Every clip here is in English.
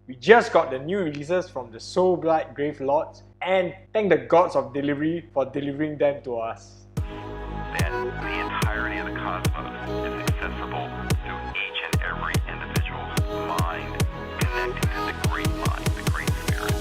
We just got the new releases from the Soulblight Gravelords, and thank the gods of delivery for delivering them to us. That the entirety of the cosmos is accessible through each and every individual's mind, connecting to the great mind, the great spirit.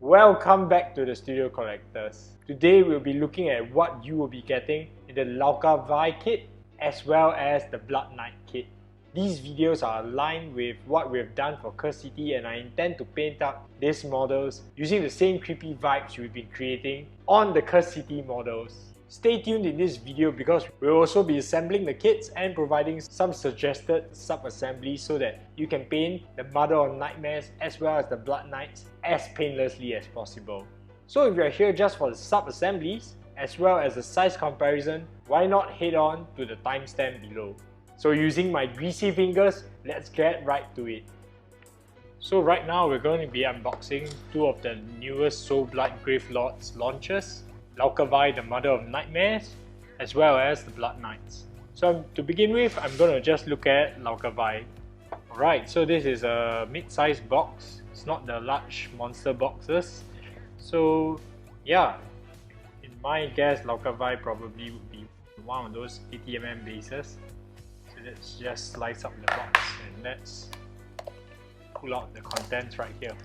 Welcome back to the Studio Collectors. Today we'll be looking at what you will be getting in the Lauka Vai kit as well as the Blood Knight kit. These videos are aligned with what we've done for Curse City, and I intend to paint up these models using the same creepy vibes we've been creating on the Curse City models. Stay tuned in this video because we'll also be assembling the kits and providing some suggested sub-assemblies so that you can paint the Mother of Nightmares as well as the Blood Knights as painlessly as possible. So if you're here just for the sub-assemblies as well as the size comparison, why not head on to the timestamp below. So using my greasy fingers, let's get right to it. So right now we're going to be unboxing two of the newest Soulblight Gravelords launches. Lauka Vai, the Mother of Nightmares, as well as the Blood Knights. So to begin with, I'm going to just look at Lauka Vai. Alright, so this is a mid-sized box. It's not the large monster boxes. So yeah, in my guess, Lauka Vai probably would be one of those 80mm bases. So let's just slice up the box and let's pull out the contents right here.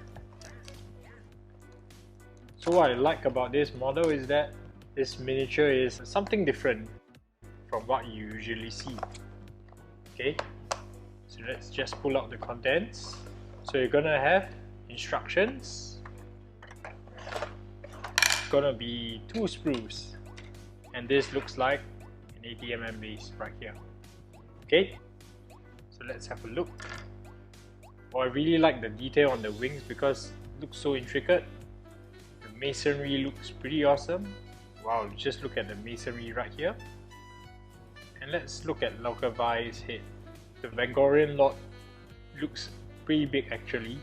So what I like about this model is that this miniature is something different from what you usually see. Okay, so let's just pull out the contents. So you're gonna have instructions. It's gonna be 2 sprues, and this looks like an 80mm base right here. Okay, so let's have a look. Oh, I really like the detail on the wings because it looks so intricate. Masonry looks pretty awesome. Wow, just look at the masonry right here. And let's look at Lauka Vai's head. The Vengorian Lord looks pretty big actually.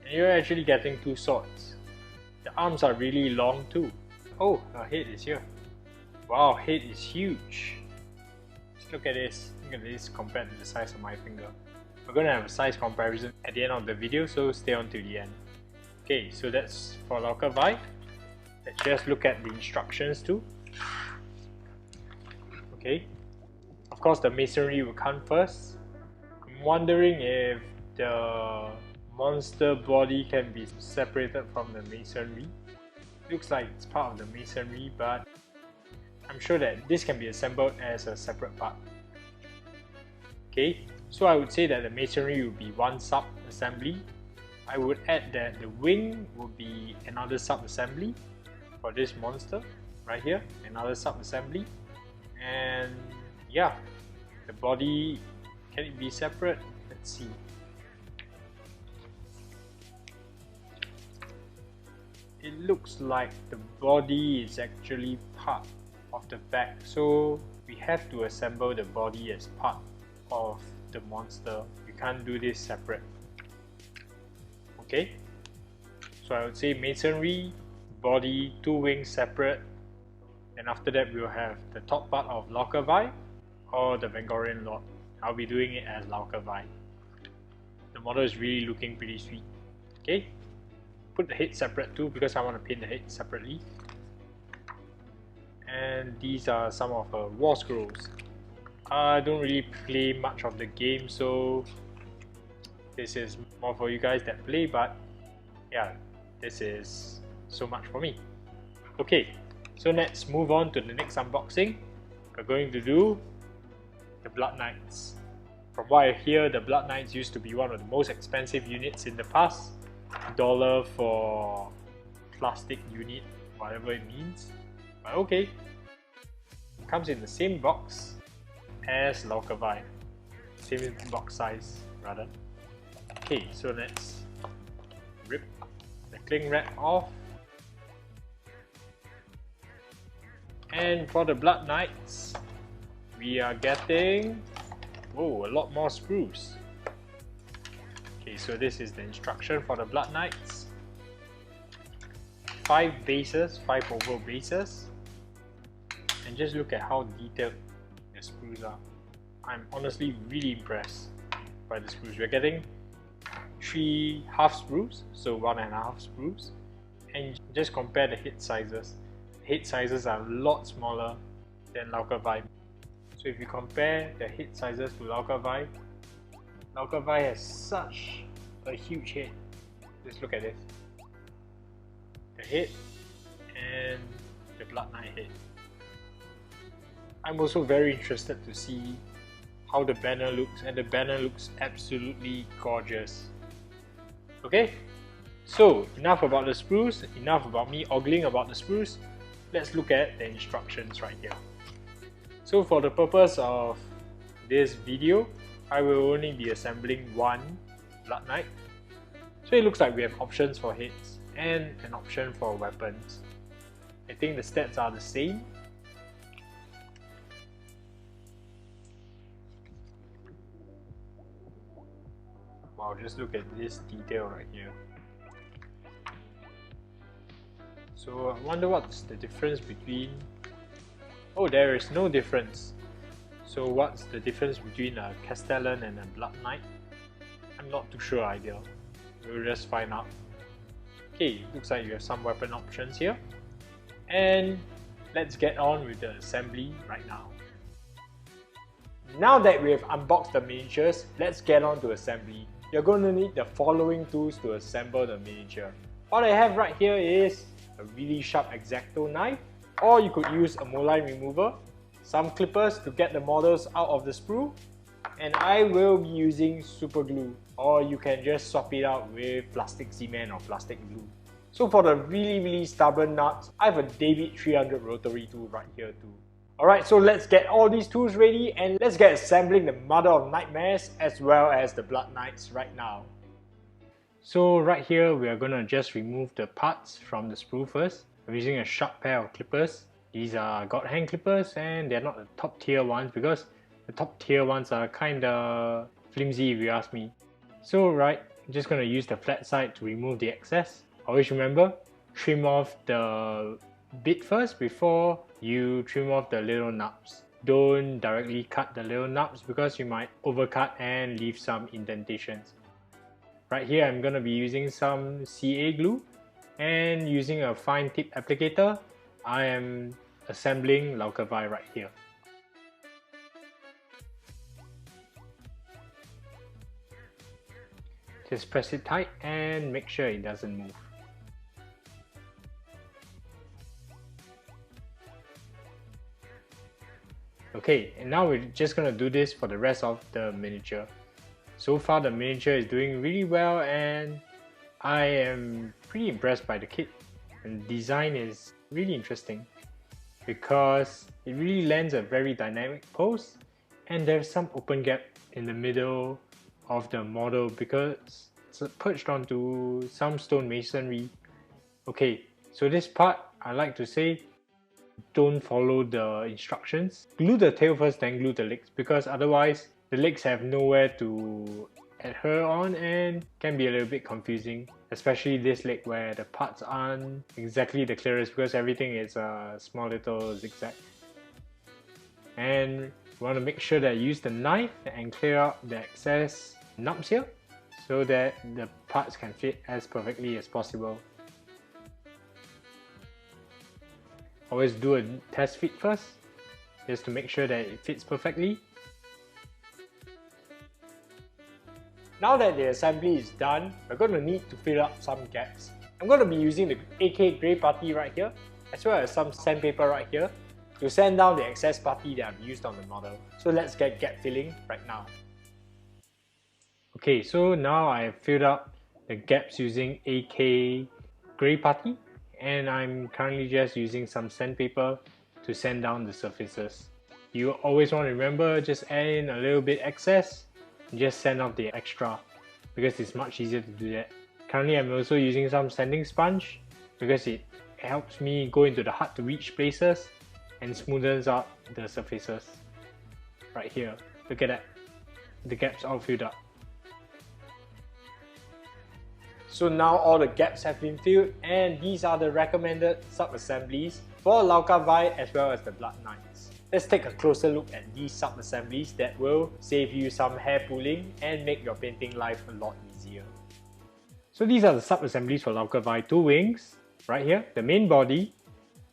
And you're actually getting 2 swords. The arms are really long too. Oh, her head is here. Wow, head is huge. Just look at this. Look at this compared to the size of my finger. We're gonna have a size comparison at the end of the video, so stay on to the end. Okay, so that's for Lauka Vai. Let's just look at the instructions too. Okay, of course the masonry will come first. I'm wondering if the monster body can be separated from the masonry. Looks like it's part of the masonry, but I'm sure that this can be assembled as a separate part. Okay, so I would say that the masonry will be one sub-assembly. I would add that the wing would be another sub-assembly for this monster right here, another sub-assembly, and yeah, the body, can it be separate? Let's see. It looks like the body is actually part of the back, so we have to assemble the body as part of the monster. We can't do this separate. Okay, so I would say masonry, body, 2 wings separate, and after that we'll have the top part of Lauka Vai or the Vengorian Lord. I'll be doing it as Lauka Vai. The model is really looking pretty sweet. Okay, put the head separate too because I want to paint the head separately. And these are some of her war scrolls. I don't really play much of the game, so this is more for you guys that play, but yeah, this is so much for me. Okay, so let's move on to the next unboxing. We're going to do the Blood Knights. From what I hear, the Blood Knights used to be one of the most expensive units in the past. $1 for plastic unit, whatever it means. But okay, it comes in the same box as Lauka Vai. Same box size rather. Okay, so let's rip the cling wrap off. And for the Blood Knights, we are getting a lot more sprues. Okay, so this is the instruction for the Blood Knights. 5 bases, 5 oval bases. and just look at how detailed the sprues are. I'm honestly really impressed by the sprues. We're getting 3 half sprues, so 1.5 sprues, and just compare the head sizes. The head sizes are a lot smaller than Lauka Vai. So if you compare the head sizes to Lauka Vai has such a huge head. Just look at this. The head and the Blood Knight head. I'm also very interested to see how the banner looks, and the banner looks absolutely gorgeous. Okay, so enough about the sprues, enough about me ogling about the sprues. Let's look at the instructions right here. So for the purpose of this video, I will only be assembling one Blood Knight. So it looks like we have options for heads and an option for weapons. I think the stats are the same. Wow, just look at this detail right here. So I wonder what's the difference between... Oh, there is no difference. So what's the difference between a Castellan and a Blood Knight? I'm not too sure either. We'll just find out. Okay, looks like you have some weapon options here. And let's get on with the assembly right now. Now that we have unboxed the miniatures, let's get on to assembly. You're going to need the following tools to assemble the miniature. What I have right here is a really sharp X-Acto knife, or you could use a moline remover, some clippers to get the models out of the sprue, and I will be using super glue, or you can just swap it out with plastic cement or plastic glue. So for the really stubborn nuts, I have a David 300 rotary tool right here too. Alright, so let's get all these tools ready and let's get assembling the Mother of Nightmares as well as the Blood Knights right now. So right here, we are going to just remove the parts from the sprue first. I'm using a sharp pair of clippers. These are God hand clippers and they're not the top tier ones because the top tier ones are kinda flimsy if you ask me. So right, I'm just going to use the flat side to remove the excess. Always remember, trim off the bit first before you trim off the little nubs. Don't directly cut the little nubs because you might overcut and leave some indentations. Right here, I'm going to be using some CA glue and using a fine tip applicator, I am assembling Lauka Vai right here. Just press it tight and make sure it doesn't move. Okay, and now we're just going to do this for the rest of the miniature. So far the miniature is doing really well and I am pretty impressed by the kit. And the design is really interesting because it really lends a very dynamic pose and there's some open gap in the middle of the model because it's perched onto some stone masonry. Okay, so this part I like to say, don't follow the instructions. Glue the tail first, then glue the legs because otherwise the legs have nowhere to adhere on and can be a little bit confusing, especially this leg where the parts aren't exactly the clearest because everything is a small little zigzag. And you want to make sure that you use the knife and clear out the excess nubs here so that the parts can fit as perfectly as possible. Always do a test fit first, just to make sure that it fits perfectly. Now that the assembly is done, we're going to need to fill up some gaps. I'm going to be using the AK Grey Putty right here, as well as some sandpaper right here, to sand down the excess putty that I've used on the model. So let's get gap filling right now. Okay, so now I have filled up the gaps using AK Grey Putty, and I'm currently just using some sandpaper to sand down the surfaces. You always want to remember, just add in a little bit excess and just sand off the extra because it's much easier to do that. Currently I'm also using some sanding sponge because it helps me go into the hard to reach places and smoothens out the surfaces. Right here, look at that, the gaps all filled up. So now all the gaps have been filled and these are the recommended sub-assemblies for Lauka Vai as well as the Blood Knights. Let's take a closer look at these sub-assemblies that will save you some hair pulling and make your painting life a lot easier. So these are the sub-assemblies for Lauka Vai. 2 wings, right here, the main body,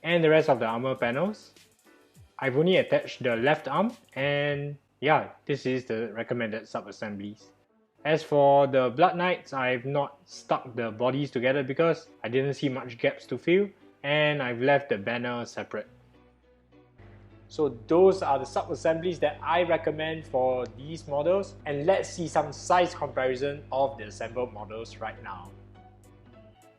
and the rest of the armor panels. I've only attached the left arm, and yeah, this is the recommended sub-assemblies. As for the Blood Knights, I've not stuck the bodies together because I didn't see much gaps to fill, and I've left the banner separate. So those are the sub-assemblies that I recommend for these models, and let's see some size comparison of the assembled models right now.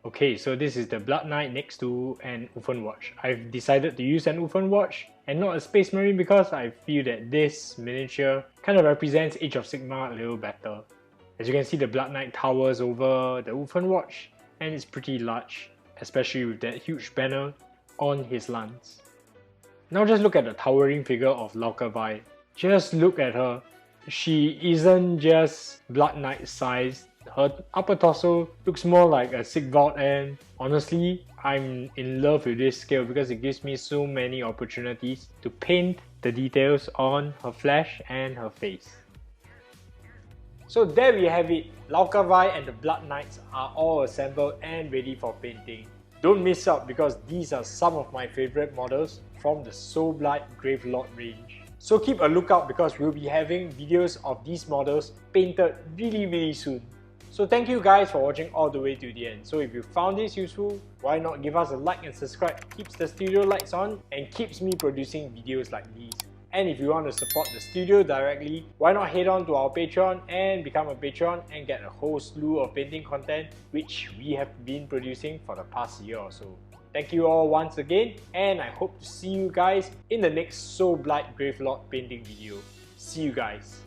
Okay, so this is the Blood Knight next to an Watch. I've decided to use an Watch and not a Space Marine because I feel that this miniature kind of represents Age of Sigmar a little better. As you can see, the Blood Knight towers over the Watch and it's pretty large, especially with that huge banner on his lance. Now just look at the towering figure of Lauka Vai. Just look at her. She isn't just Blood Knight sized. Her upper torso looks more like a Sigvald, and honestly, I'm in love with this scale because it gives me so many opportunities to paint the details on her flesh and her face. So there we have it. Lauka Vai and the Blood Knights are all assembled and ready for painting. Don't miss out because these are some of my favorite models from the Soulblight Gravelord range. So keep a lookout because we'll be having videos of these models painted really soon. So thank you guys for watching all the way to the end. So if you found this useful, why not give us a like and subscribe? Keeps the studio lights on and keeps me producing videos like these. And if you want to support the studio directly, why not head on to our Patreon and become a patron and get a whole slew of painting content which we have been producing for the past year or so. Thank you all once again, and I hope to see you guys in the next Soulblight Gravelord painting video. See you guys.